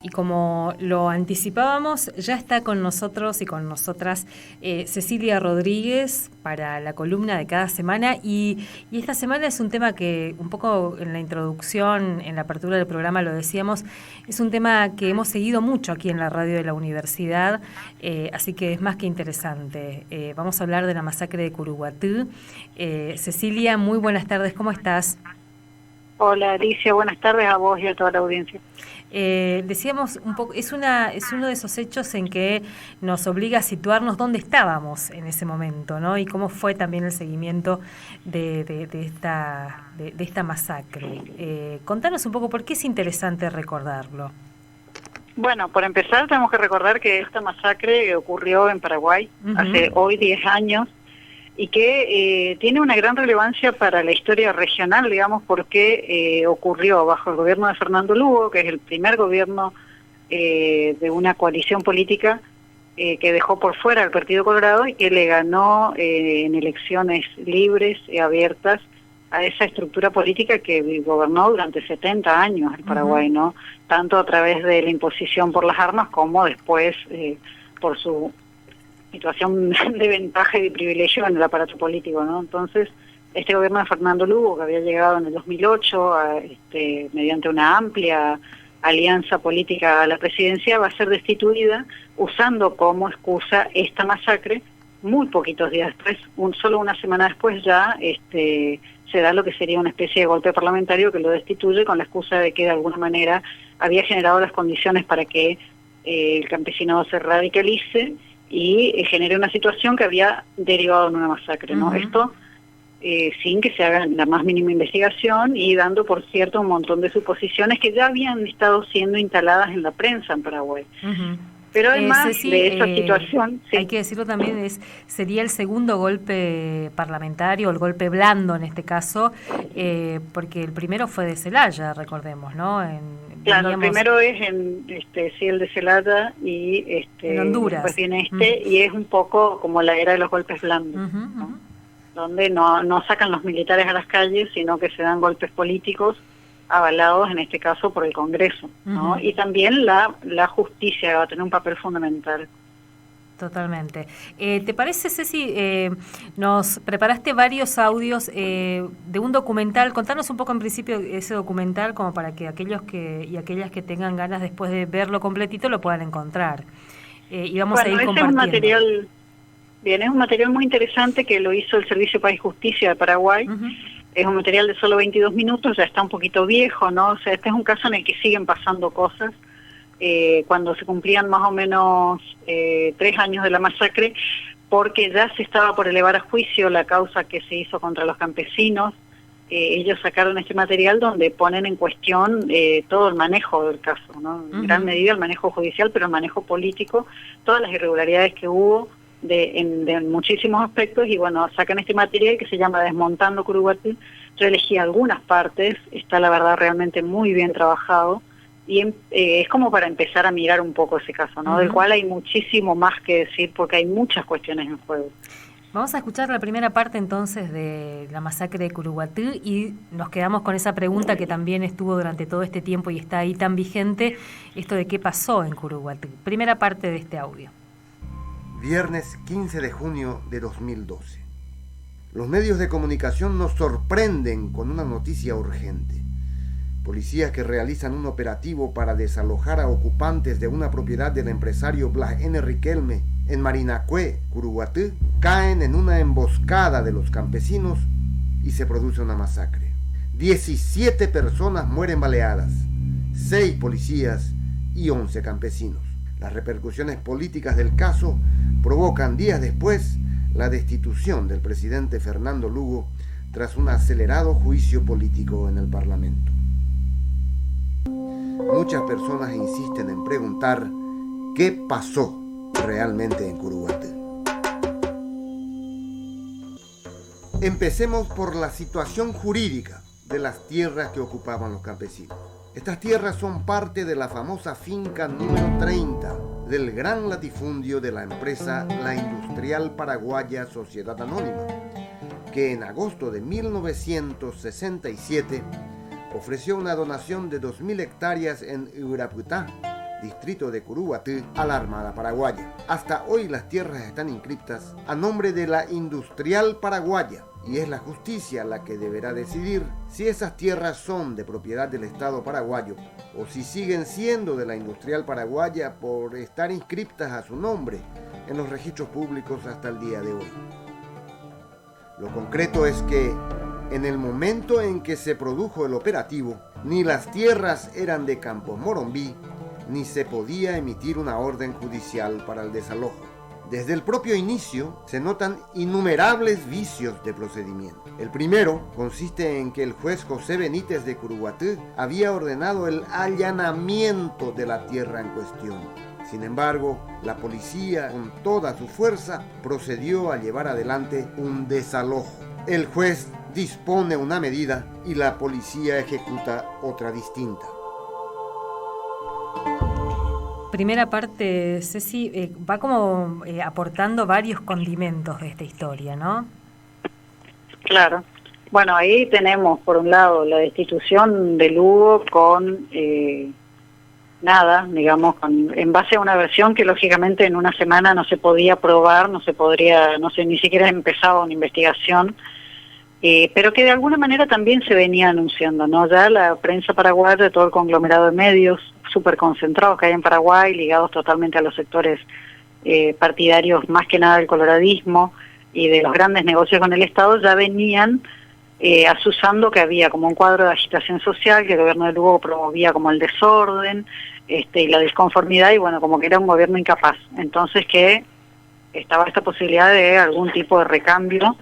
Y como lo anticipábamos, ya está con nosotros y con nosotras Cecilia Rodríguez para la columna de cada semana y esta semana es un tema que un poco en la introducción, en la apertura del programa lo decíamos, es un tema que hemos seguido mucho aquí en la radio de la universidad, así que es más que interesante. Vamos a hablar de la masacre de Curuguatú. Cecilia, muy buenas tardes, ¿cómo estás? Hola Alicia, buenas tardes a vos y a toda la audiencia. Decíamos un poco, es uno de esos hechos en que nos obliga a situarnos dónde estábamos en ese momento, ¿no? Y cómo fue también el seguimiento de esta masacre. Contanos un poco por qué es interesante recordarlo. Bueno, por empezar tenemos que recordar que esta masacre ocurrió en Paraguay hace hoy 10 años y que tiene una gran relevancia para la historia regional, digamos, porque ocurrió bajo el gobierno de Fernando Lugo, que es el primer gobierno de una coalición política que dejó por fuera al Partido Colorado y que le ganó en elecciones libres y abiertas a esa estructura política que gobernó durante 70 años el Paraguay, ¿no? Tanto a través de la imposición por las armas como después por su situación de ventaja y de privilegio en el aparato político, ¿no? Entonces, este gobierno de Fernando Lugo, que había llegado en el 2008 mediante una amplia alianza política a la presidencia, va a ser destituida usando como excusa esta masacre. Muy poquitos días después, solo una semana después ya se da lo que sería una especie de golpe parlamentario que lo destituye con la excusa de que de alguna manera había generado las condiciones para que el campesinado se radicalice y genere una situación que había derivado en una masacre, ¿no? Esto sin que se haga la más mínima investigación y dando por cierto un montón de suposiciones que ya habían estado siendo instaladas en la prensa en Paraguay. Pero además Ceci, de esa situación... Sí. Hay que decirlo también, sería el segundo golpe parlamentario, el golpe blando en este caso, porque el primero fue de Celaya, recordemos, ¿no? Claro, el primero es el de Celaya y en Honduras. Después viene y es un poco como la era de los golpes blandos, ¿no? Donde no sacan los militares a las calles, sino que se dan golpes políticos avalados en este caso por el Congreso, ¿no? Y también la justicia va a tener un papel fundamental. Totalmente. ¿Te parece, Ceci, nos preparaste varios audios de un documental? Contanos un poco en principio ese documental como para que aquellos y aquellas que tengan ganas después de verlo completito lo puedan encontrar. Y vamos a ir compartiendo. Es un material muy interesante que lo hizo el Servicio Paz y Justicia de Paraguay. Es un material de solo 22 minutos, ya está un poquito viejo, ¿no? O sea, este es un caso en el que siguen pasando cosas. Cuando se cumplían más o menos 3 años de la masacre, porque ya se estaba por elevar a juicio la causa que se hizo contra los campesinos. Ellos sacaron este material donde ponen en cuestión todo el manejo del caso, ¿no? En gran medida el manejo judicial, pero el manejo político, todas las irregularidades que hubo de muchísimos aspectos, y bueno, sacan este material que se llama Desmontando Curuguatú. Yo elegí algunas partes, está la verdad realmente muy bien trabajado, y es como para empezar a mirar un poco ese caso, ¿no? Del cual hay muchísimo más que decir porque hay muchas cuestiones en juego. Vamos a escuchar la primera parte entonces de la masacre de Curuguatú y nos quedamos con esa pregunta que también estuvo durante todo este tiempo y está ahí tan vigente, esto de qué pasó en Curuguatú. Primera parte de este audio. Viernes 15 de junio de 2012. Los medios de comunicación nos sorprenden con una noticia urgente. Policías que realizan un operativo para desalojar a ocupantes de una propiedad del empresario Blas N. Riquelme en Marinacue, Curuguatú, caen en una emboscada de los campesinos y se produce una masacre. 17 personas mueren baleadas, 6 policías y 11 campesinos. Las repercusiones políticas del caso provocan días después la destitución del presidente Fernando Lugo tras un acelerado juicio político en el Parlamento. Muchas personas insisten en preguntar qué pasó realmente en Curuguatú. Empecemos por la situación jurídica de las tierras que ocupaban los campesinos. Estas tierras son parte de la famosa finca número 30 del gran latifundio de la empresa La Industrial Paraguaya Sociedad Anónima, que en agosto de 1967 ofreció una donación de 2.000 hectáreas en Uraputá distrito de Curuguatí, a la Armada Paraguaya. Hasta hoy las tierras están inscriptas a nombre de la Industrial Paraguaya, y es la justicia la que deberá decidir si esas tierras son de propiedad del Estado paraguayo o si siguen siendo de la Industrial Paraguaya por estar inscriptas a su nombre en los registros públicos hasta el día de hoy. Lo concreto es que en el momento en que se produjo el operativo, ni las tierras eran de Campos Morombí, ni se podía emitir una orden judicial para el desalojo. Desde el propio inicio se notan innumerables vicios de procedimiento. El primero consiste en que el juez José Benítez de Curuguatí había ordenado el allanamiento de la tierra en cuestión. Sin embargo, la policía, con toda su fuerza, procedió a llevar adelante un desalojo. El juez dispone una medida y la policía ejecuta otra distinta. Primera parte, Ceci, va como aportando varios condimentos de esta historia, ¿no? Claro. Bueno, ahí tenemos, por un lado, la destitución de Lugo con digamos, en base a una versión que lógicamente en una semana no se podía probar, no sé, ni siquiera empezaba una investigación, pero que de alguna manera también se venía anunciando, ¿no? Ya la prensa paraguaya, todo el conglomerado de medios súper concentrados que hay en Paraguay, ligados totalmente a los sectores partidarios, más que nada del coloradismo y de los grandes negocios con el Estado, ya venían asusando que había como un cuadro de agitación social, que el gobierno de Lugo promovía como el desorden y la disconformidad, y bueno, como que era un gobierno incapaz. Entonces que estaba esta posibilidad de algún tipo de recambio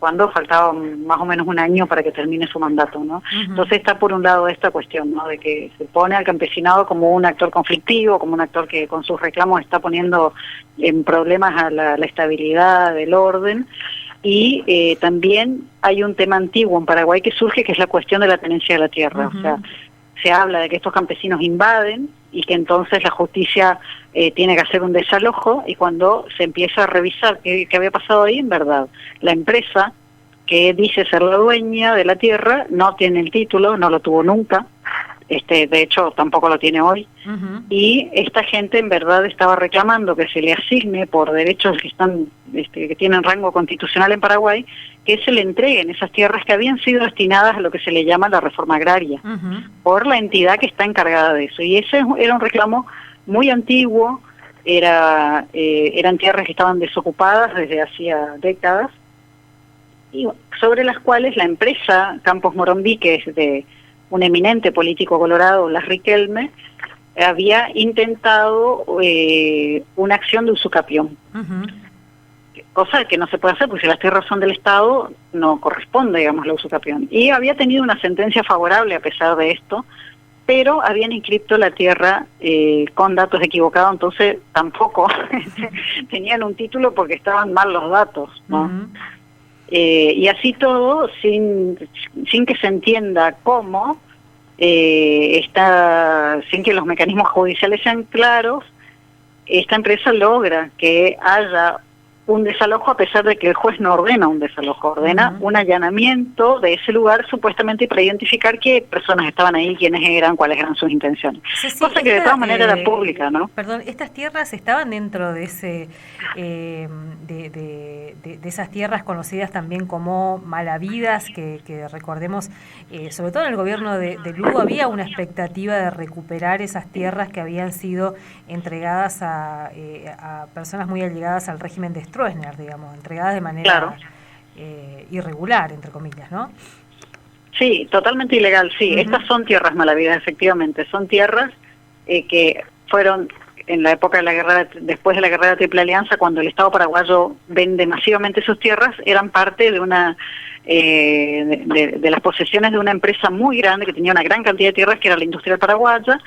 cuando faltaba más o menos un año para que termine su mandato, ¿no? Uh-huh. Entonces está por un lado esta cuestión, ¿no? De que se pone al campesinado como un actor conflictivo, como un actor que con sus reclamos está poniendo en problemas a la estabilidad del orden. Y también hay un tema antiguo en Paraguay que surge, que es la cuestión de la tenencia de la tierra. Uh-huh. O sea, se habla de que estos campesinos invaden y que entonces la justicia tiene que hacer un desalojo, y cuando se empieza a revisar qué había pasado ahí, en verdad, la empresa que dice ser la dueña de la tierra no tiene el título, no lo tuvo nunca, de hecho tampoco lo tiene hoy, uh-huh. Y esta gente en verdad estaba reclamando que se le asigne por derechos que están que tienen rango constitucional en Paraguay, que se le entreguen esas tierras que habían sido destinadas a lo que se le llama la reforma agraria, uh-huh. por la entidad que está encargada de eso. Y ese era un reclamo muy antiguo, eran tierras que estaban desocupadas desde hacía décadas, y sobre las cuales la empresa Campos Morombí, que es de un eminente político colorado, Blas Riquelme, había intentado una acción de usucapión. Uh-huh. Cosa que no se puede hacer, porque si las tierras son del Estado, no corresponde, digamos, la usucapión. Y había tenido una sentencia favorable a pesar de esto, pero habían inscripto la tierra con datos equivocados, entonces tampoco tenían un título porque estaban mal los datos, ¿no? Uh-huh. Y así todo, sin que se entienda cómo, sin que los mecanismos judiciales sean claros, esta empresa logra que haya un desalojo, a pesar de que el juez no ordena un desalojo, ordena uh-huh. un allanamiento de ese lugar supuestamente para identificar qué personas estaban ahí, quiénes eran, cuáles eran sus intenciones. Sí, cosa que de todas maneras era pública, ¿no? Perdón, ¿estas tierras estaban dentro de ese de esas tierras conocidas también como malavidas, que recordemos, sobre todo en el gobierno de Lugo había una expectativa de recuperar esas tierras que habían sido entregadas a personas muy allegadas al régimen de Stroessner, digamos, entregadas de manera claro. Irregular, entre comillas, ¿no? Sí, totalmente ilegal, sí. Uh-huh. Estas son tierras malavidas, efectivamente. Son tierras que fueron en la época de la guerra, después de la guerra de la Triple Alianza, cuando el Estado paraguayo vende masivamente sus tierras, eran parte de una de las posesiones de una empresa muy grande que tenía una gran cantidad de tierras, que era la Industrial Paraguaya.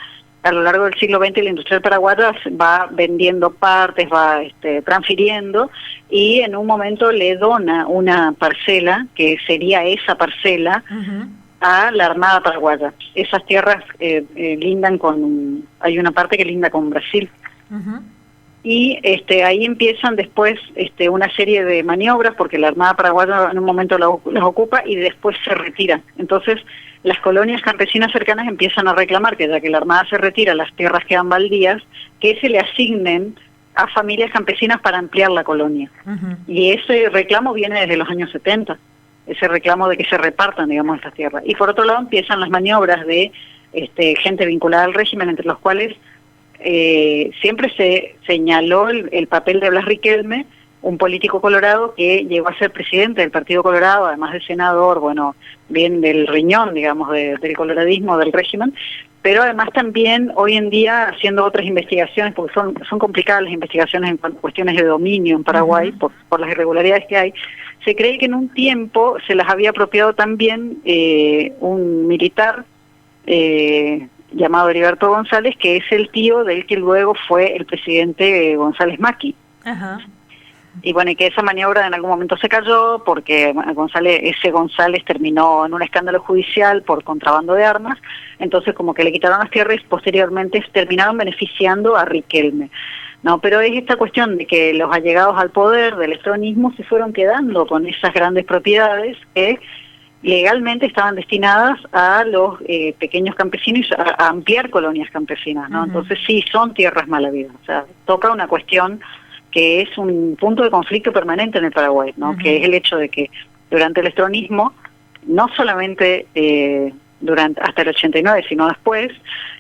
A lo largo del siglo XX la Industrial Paraguaya va vendiendo partes, va transfiriendo, y en un momento le dona una parcela, que sería esa parcela, uh-huh. a la Armada Paraguaya. Esas tierras lindan hay una parte que linda con Brasil. Uh-huh. y ahí empiezan después una serie de maniobras, porque la Armada Paraguaya en un momento las ocupa y después se retira. Entonces las colonias campesinas cercanas empiezan a reclamar que ya que la Armada se retira, las tierras quedan baldías, que se le asignen a familias campesinas para ampliar la colonia. Uh-huh. Y ese reclamo viene desde los años 70, ese reclamo de que se repartan, digamos, estas tierras. Y por otro lado empiezan las maniobras de gente vinculada al régimen, entre los cuales siempre se señaló el papel de Blas Riquelme, un político colorado que llegó a ser presidente del Partido Colorado, además de senador, bueno, bien del riñón, digamos, del coloradismo del régimen, pero además también hoy en día haciendo otras investigaciones, porque son complicadas las investigaciones en cuestiones de dominio en Paraguay, uh-huh, por las irregularidades que hay. Se cree que en un tiempo se las había apropiado también un militar llamado Heriberto González, que es el tío del que luego fue el presidente González Macri. Uh-huh. Y bueno, y que esa maniobra en algún momento se cayó porque ese González terminó en un escándalo judicial por contrabando de armas, entonces como que le quitaron las tierras y posteriormente terminaron beneficiando a Riquelme. No, pero es esta cuestión de que los allegados al poder del estronismo se fueron quedando con esas grandes propiedades que legalmente estaban destinadas a los pequeños campesinos, a ampliar colonias campesinas, ¿no? Uh-huh. Entonces sí, son tierras mal habidas. O sea, toca una cuestión que es un punto de conflicto permanente en el Paraguay, ¿no? Uh-huh. Que es el hecho de que durante el estronismo, no solamente hasta el 89, sino después,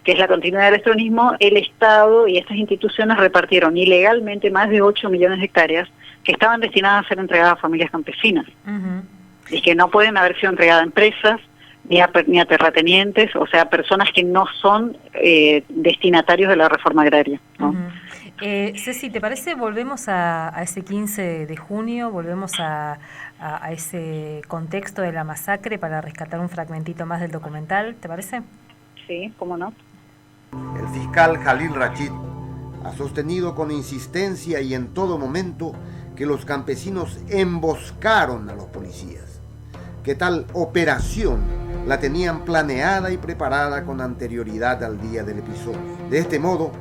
que es la continuidad del estronismo, el Estado y estas instituciones repartieron ilegalmente más de 8 millones de hectáreas que estaban destinadas a ser entregadas a familias campesinas. Uh-huh. Y que no pueden haber sido entregadas a empresas, ni a terratenientes, o sea, personas que no son destinatarios de la reforma agraria, ¿no? Uh-huh. Ceci, ¿te parece? Volvemos a ese 15 de junio, volvemos a ese contexto de la masacre para rescatar un fragmentito más del documental, ¿te parece? Sí, cómo no. El fiscal Jalil Rachid ha sostenido con insistencia y en todo momento que los campesinos emboscaron a los policías, que tal operación la tenían planeada y preparada con anterioridad al día del episodio. De este modo,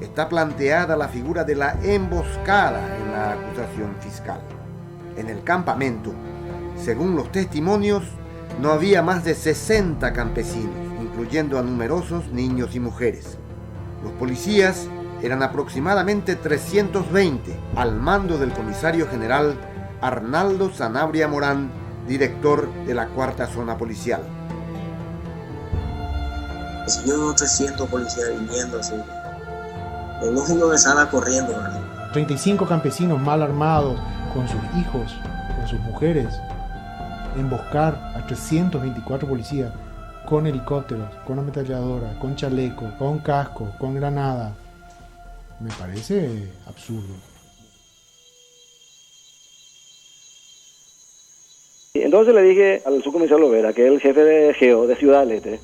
está planteada la figura de la emboscada en la acusación fiscal. En el campamento, según los testimonios, no había más de 60 campesinos, incluyendo a numerosos niños y mujeres. Los policías eran aproximadamente 320, al mando del comisario general Arnaldo Sanabria Morán, director de la 4ª Zona Policial. Yo 300 policías viniendo así. El lógico que salga corriendo, ¿verdad? 35 campesinos mal armados, con sus hijos, con sus mujeres, emboscar a 324 policías con helicópteros, con ametralladora, con chaleco, con casco, con granada. Me parece absurdo. Entonces le dije al subcomisario Lovera, que es el jefe de Geo de Ciudad del Este,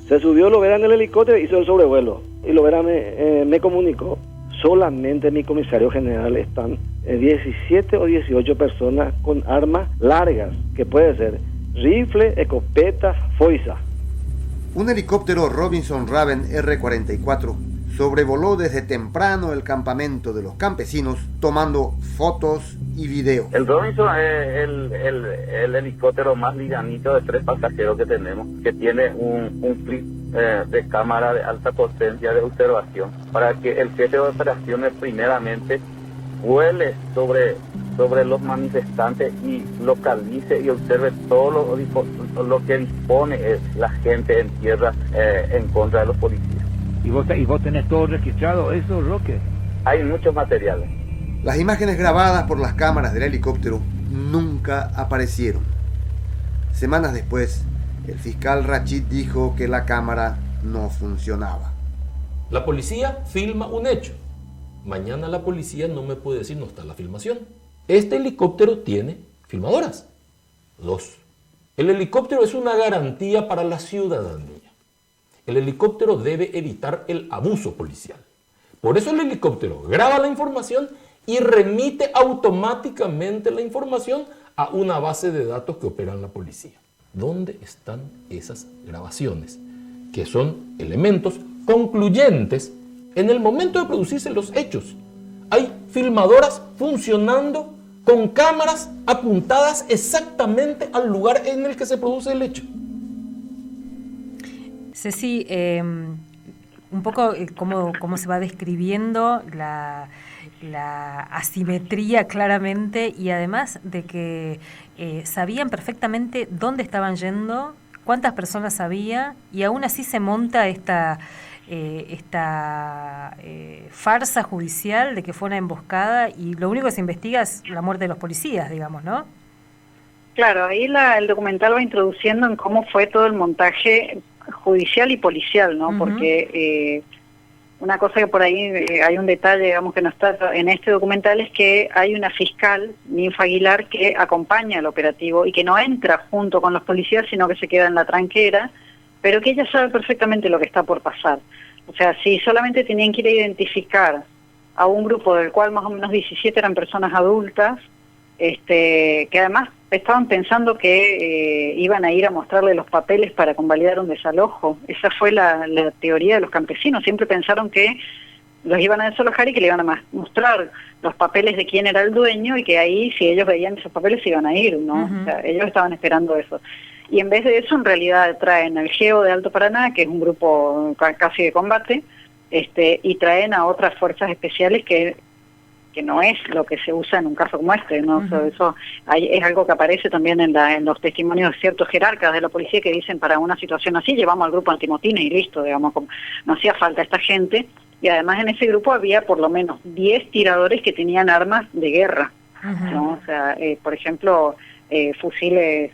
se subió Lovera en el helicóptero y hizo el sobrevuelo. Y Lovera me comunicó, solamente mi comisario general están 17 o 18 personas con armas largas, que puede ser rifle, escopeta, foiza. Un helicóptero Robinson Raven R-44 sobrevoló desde temprano el campamento de los campesinos, tomando fotos y videos. El Robinson es el helicóptero más livianito de 3 pasajeros que tenemos, que tiene un flip de cámara de alta potencia de observación, para que el jefe de operaciones primeramente vuele sobre los manifestantes y localice y observe todo lo que dispone la gente en tierra en contra de los policías. ¿Y vos tenés todo registrado eso, Roque? Hay muchos materiales. Las imágenes grabadas por las cámaras del helicóptero nunca aparecieron. Semanas después, el fiscal Rachid dijo que la cámara no funcionaba. La policía filma un hecho. Mañana la policía no me puede decir no está la filmación. Este helicóptero tiene filmadoras. 2. El helicóptero es una garantía para la ciudadanía. El helicóptero debe evitar el abuso policial. Por eso el helicóptero graba la información y remite automáticamente la información a una base de datos que opera en la policía. ¿Dónde están esas grabaciones? Que son elementos concluyentes En el momento de producirse los hechos, hay filmadoras funcionando con cámaras apuntadas exactamente al lugar en el que se produce el hecho. Ceci, un poco cómo se va describiendo la asimetría claramente, y además de que sabían perfectamente dónde estaban yendo, cuántas personas había, y aún así se monta esta farsa judicial de que fue una emboscada, y lo único que se investiga es la muerte de los policías, digamos, ¿no? Claro, ahí el documental va introduciendo en cómo fue todo el montaje judicial y policial, ¿no? Uh-huh. Porque una cosa que por ahí hay un detalle, digamos, que no está en este documental, es que hay una fiscal, Ninfa Aguilar, que acompaña el operativo y que no entra junto con los policías, sino que se queda en la tranquera, pero que ella sabe perfectamente lo que está por pasar. O sea, si solamente tenían que ir a identificar a un grupo del cual más o menos 17 eran personas adultas, que además estaban pensando que iban a ir a mostrarle los papeles para convalidar un desalojo. Esa fue la teoría de los campesinos. Siempre pensaron que los iban a desalojar y que le iban a mostrar los papeles de quién era el dueño, y que ahí, si ellos veían esos papeles, se iban a ir, ¿no? Uh-huh. O sea, ellos estaban esperando eso. Y en vez de eso, en realidad traen al GEO de Alto Paraná, que es un grupo casi de combate, y traen a otras fuerzas especiales que no es lo que se usa en un caso como este, ¿no? Uh-huh. O sea, eso es algo que aparece también en los testimonios de ciertos jerarcas de la policía, que dicen, para una situación así llevamos al grupo antimotines y listo, digamos, no hacía falta esta gente. Y además en ese grupo había por lo menos 10 tiradores que tenían armas de guerra, uh-huh, ¿no? O sea, por ejemplo, fusiles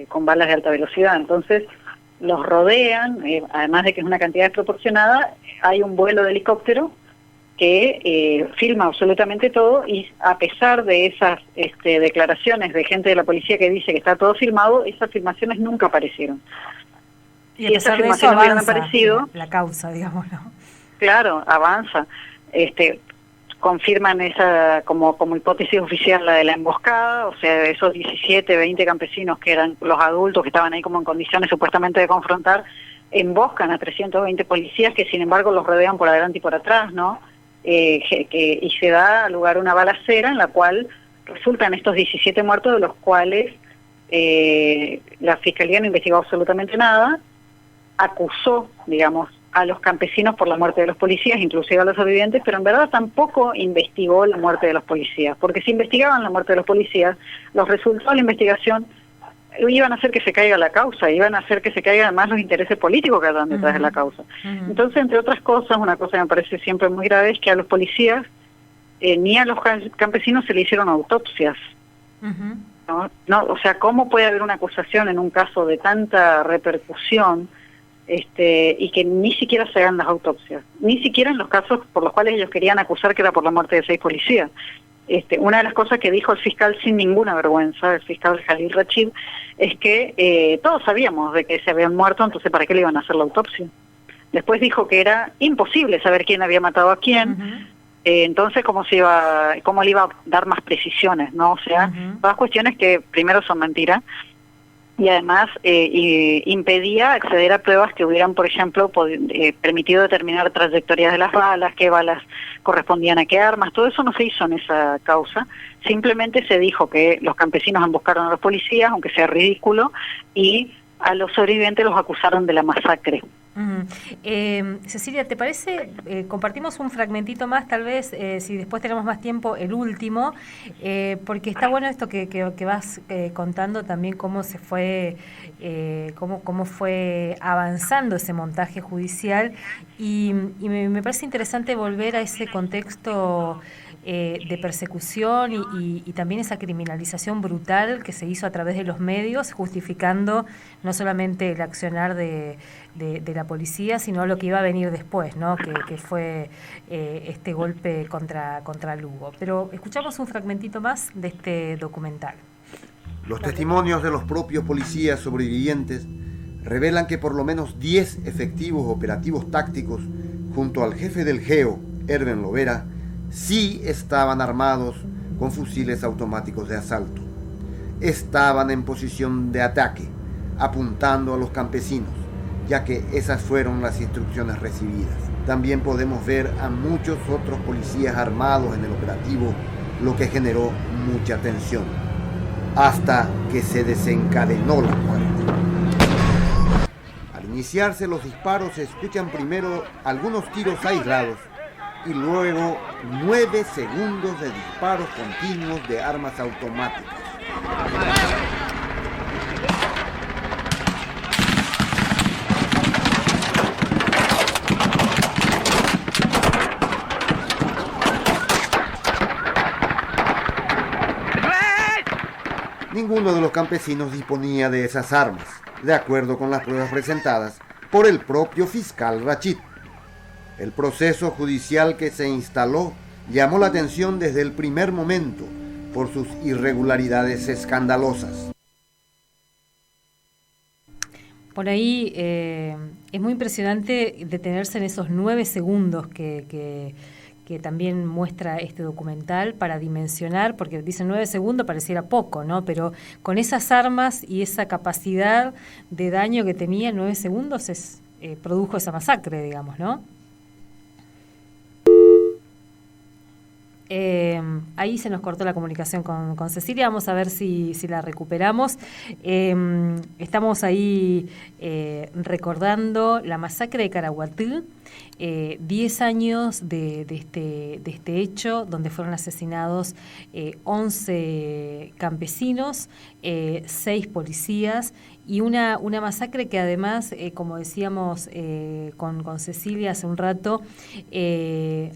con balas de alta velocidad. Entonces los rodean, además de que es una cantidad desproporcionada, hay un vuelo de helicóptero que filma absolutamente todo, y a pesar de esas declaraciones de gente de la policía que dice que está todo filmado, esas filmaciones nunca aparecieron. Y si esas filmaciones hubieran aparecido, la causa, digamos, ¿no? Claro, avanza. Confirman esa como hipótesis oficial la de la emboscada, o sea, esos 17, 20 campesinos que eran los adultos que estaban ahí como en condiciones supuestamente de confrontar, emboscan a 320 policías que sin embargo los rodean por adelante y por atrás, ¿no? Y se da lugar una balacera en la cual resultan estos 17 muertos, de los cuales la Fiscalía no investigó absolutamente nada, acusó, digamos, a los campesinos por la muerte de los policías, inclusive a los sobrevivientes, pero en verdad tampoco investigó la muerte de los policías, porque si investigaban la muerte de los policías, los resultados de la investigación iban a hacer que se caiga la causa, iban a hacer que se caigan además los intereses políticos que andan detrás de la causa. Uh-huh. Entonces, entre otras cosas, una cosa que me parece siempre muy grave es que a los policías ni a los campesinos se le hicieron autopsias. Uh-huh. ¿No? O sea, ¿cómo puede haber una acusación en un caso de tanta repercusión y que ni siquiera se hagan las autopsias? Ni siquiera en los casos por los cuales ellos querían acusar, que era por la muerte de 6 policías. Una de las cosas que dijo el fiscal sin ninguna vergüenza, el fiscal Jalil Rachid, es que todos sabíamos de que se habían muerto, entonces ¿para qué le iban a hacer la autopsia? Después dijo que era imposible saber quién había matado a quién. Uh-huh. Entonces cómo le iba a dar más precisiones, ¿no? O sea, uh-huh, todas cuestiones que primero son mentiras, y además impedía acceder a pruebas que hubieran, por ejemplo, permitido determinar trayectorias de las balas, qué balas correspondían a qué armas. Todo eso no se hizo en esa causa. Simplemente se dijo que los campesinos emboscaron a los policías, aunque sea ridículo, y a los sobrevivientes los acusaron de la masacre. Cecilia, ¿te parece? Compartimos un fragmentito más, tal vez, si después tenemos más tiempo, el último, porque está bueno esto que vas contando también, cómo se fue, cómo fue avanzando ese montaje judicial, y me parece interesante volver a ese contexto de persecución y también esa criminalización brutal que se hizo a través de los medios, justificando no solamente el accionar de la policía, sino lo que iba a venir después, ¿no? Que fue este golpe contra Lugo. Pero escuchamos un fragmentito más de este documental. Los testimonios de los propios policías sobrevivientes revelan que por lo menos 10 efectivos operativos tácticos junto al jefe del GEO, Erben Lovera, sí estaban armados con fusiles automáticos de asalto. Estaban en posición de ataque, apuntando a los campesinos, ya que esas fueron las instrucciones recibidas. También podemos ver a muchos otros policías armados en el operativo, lo que generó mucha tensión, hasta que se desencadenó la muerte. Al iniciarse los disparos se escuchan primero algunos tiros aislados y luego 9 segundos de disparos continuos de armas automáticas. Ninguno de los campesinos disponía de esas armas, de acuerdo con las pruebas presentadas por el propio fiscal Rachid. El proceso judicial que se instaló llamó la atención desde el primer momento por sus irregularidades escandalosas. Por ahí es muy impresionante detenerse en esos 9 segundos que también muestra este documental para dimensionar, porque dicen 9 segundos, pareciera poco, ¿no? Pero con esas armas y esa capacidad de daño que tenía, 9 segundos produjo esa masacre, digamos, ¿no? Ahí se nos cortó la comunicación con Cecilia, vamos a ver si la recuperamos. Estamos ahí recordando la masacre de Caraguatí, 10 años de este hecho, donde fueron asesinados 11 campesinos, 6 policías, y una masacre que además, como decíamos con Cecilia hace un rato,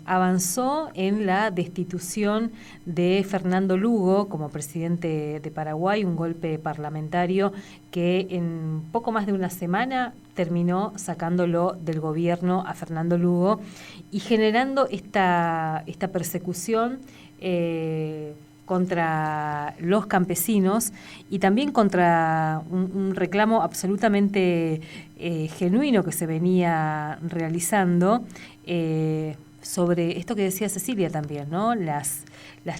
avanzó en la destitución de Fernando Lugo como presidente de Paraguay, un golpe parlamentario que en poco más de una semana terminó sacándolo del gobierno a Fernando Lugo y generando esta persecución contra los campesinos y también contra un reclamo absolutamente genuino que se venía realizando sobre esto que decía Cecilia también, ¿no? Las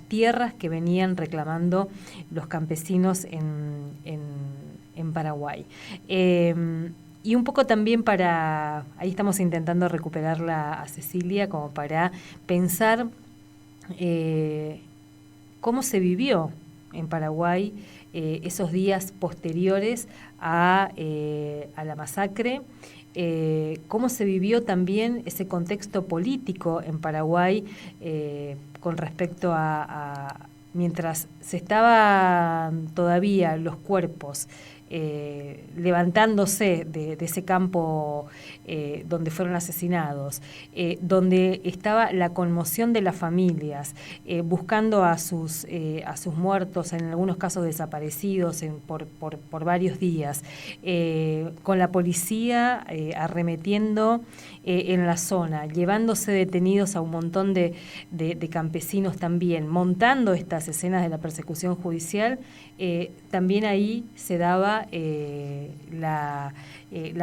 tierras que venían reclamando los campesinos en Paraguay. Y un poco también ahí estamos intentando recuperarla a Cecilia como para pensar cómo se vivió en Paraguay esos días posteriores a la masacre, cómo se vivió también ese contexto político en Paraguay con respecto a mientras se estaban todavía los cuerpos levantándose de ese campo donde fueron asesinados, donde estaba la conmoción de las familias, buscando a sus muertos, en algunos casos desaparecidos por varios días, con la policía arremetiendo en la zona, llevándose detenidos a un montón de campesinos también, montando estas escenas de la persecución judicial. También ahí se daba la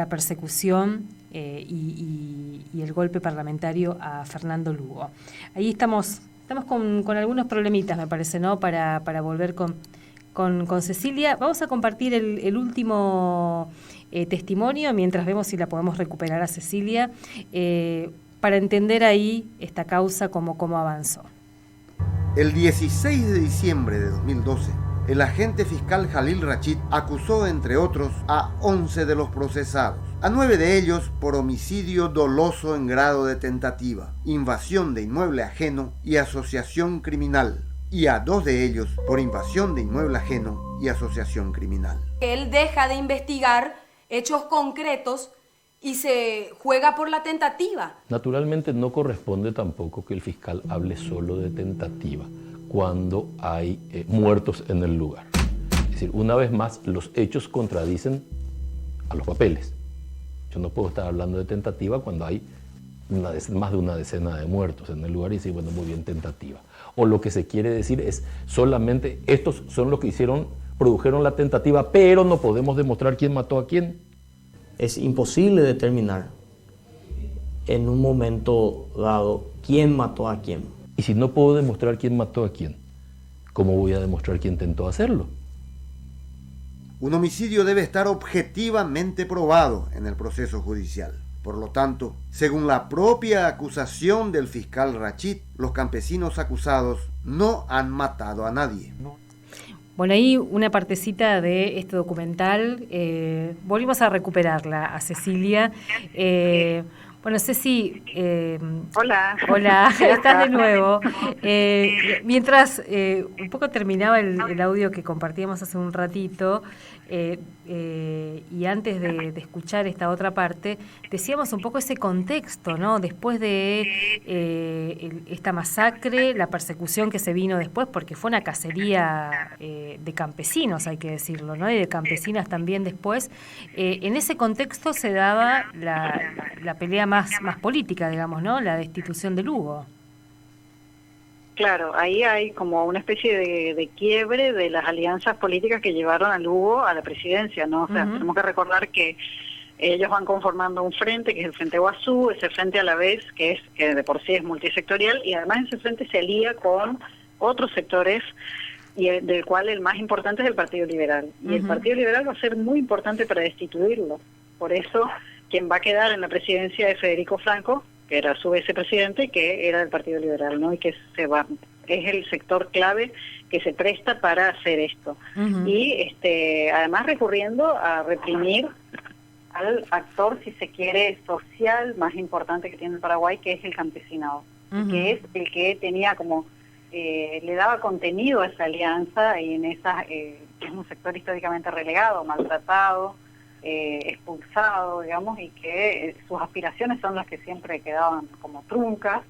persecución y el golpe parlamentario a Fernando Lugo. Ahí estamos con algunos problemitas, me parece, ¿no? Para volver con Cecilia. Vamos a compartir el último testimonio mientras vemos si la podemos recuperar a Cecilia, para entender ahí esta causa, cómo avanzó. El 16 de diciembre de 2012, el agente fiscal Jalil Rachid acusó, entre otros, a 11 de los procesados, a 9 de ellos por homicidio doloso en grado de tentativa, invasión de inmueble ajeno y asociación criminal, y a 2 de ellos por invasión de inmueble ajeno y asociación criminal. Él deja de investigar hechos concretos y se juega por la tentativa. Naturalmente no corresponde tampoco que el fiscal hable solo de tentativa cuando hay muertos en el lugar. Es decir, una vez más, los hechos contradicen a los papeles. Yo no puedo estar hablando de tentativa cuando hay más de una decena de muertos en el lugar y decir, bueno, muy bien, tentativa. O lo que se quiere decir es solamente estos son los que produjeron la tentativa, pero no podemos demostrar quién mató a quién. Es imposible determinar en un momento dado quién mató a quién. Y si no puedo demostrar quién mató a quién, ¿cómo voy a demostrar quién intentó hacerlo? Un homicidio debe estar objetivamente probado en el proceso judicial. Por lo tanto, según la propia acusación del fiscal Rachid, los campesinos acusados no han matado a nadie. Bueno, ahí una partecita de este documental, volvimos a recuperarla a Cecilia. Bueno, Ceci, hola. Hola, estás de nuevo. Mientras un poco terminaba el audio que compartíamos hace un ratito, y antes de escuchar esta otra parte, decíamos un poco ese contexto, ¿no? Después de esta masacre, la persecución que se vino después, porque fue una cacería de campesinos, hay que decirlo, ¿no? Y de campesinas también después. En ese contexto se daba la pelea más política, digamos, ¿no? La destitución de Lugo. Claro, ahí hay como una especie de quiebre de las alianzas políticas que llevaron a Lugo a la presidencia, ¿no? O sea, tenemos que recordar que ellos van conformando un frente, que es el Frente Guazú, ese frente a la vez, que de por sí es multisectorial, y además ese frente se alía con otros sectores, y del cual el más importante es el Partido Liberal. Y el Partido Liberal va a ser muy importante para destituirlo. Por eso, quien va a quedar en la presidencia es Federico Franco, que era su vicepresidente, que era del Partido Liberal, ¿no? Y que es el sector clave que se presta para hacer esto. Y además recurriendo a reprimir al actor, si se quiere, social más importante que tiene el Paraguay, que es el campesinado, que es el que tenía como le daba contenido a esa alianza, y en esa que es un sector históricamente relegado, maltratado, expulsado, digamos, y que sus aspiraciones son las que siempre quedaban como truncas,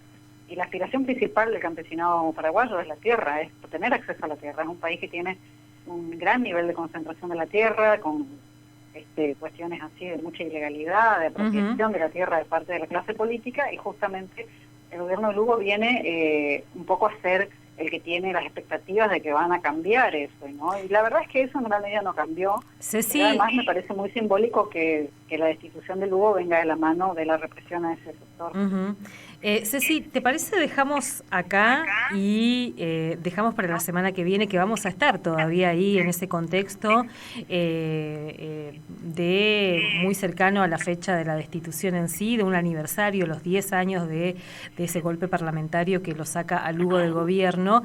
y la aspiración principal del campesinado paraguayo es la tierra, es tener acceso a la tierra. Es un país que tiene un gran nivel de concentración de la tierra, con cuestiones así de mucha ilegalidad, de apropiación de la tierra de parte de la clase política, y justamente el gobierno de Lugo viene un poco a ser el que tiene las expectativas de que van a cambiar eso, ¿no? Y la verdad es que eso en gran medida no cambió. Ceci, además me parece muy simbólico que la destitución de Lugo venga de la mano de la represión a ese sector. Ceci, ¿te parece dejamos acá y dejamos para la semana que viene, que vamos a estar todavía ahí en ese contexto de muy cercano a la fecha de la destitución en sí, de un aniversario, los 10 años de ese golpe parlamentario que lo saca a Lugo del gobierno,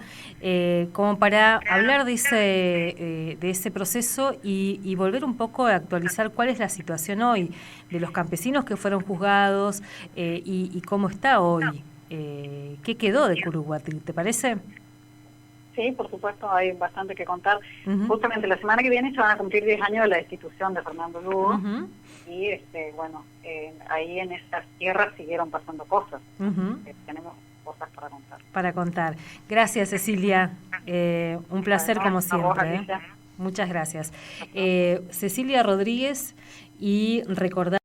como para hablar de ese proceso y volver un poco a actualizar cuál es la situación hoy de los campesinos que fueron juzgados y cómo está hoy. ¿Qué quedó de Curuguatí? ¿Te parece? Sí, por supuesto, hay bastante que contar. Justamente la semana que viene se van a cumplir 10 años de la destitución de Fernando Lugo, y ahí en esas tierras siguieron pasando cosas. Tenemos cosas para contar. Gracias, Cecilia. Un placer como siempre. Muchas gracias. Cecilia Rodríguez, y recordar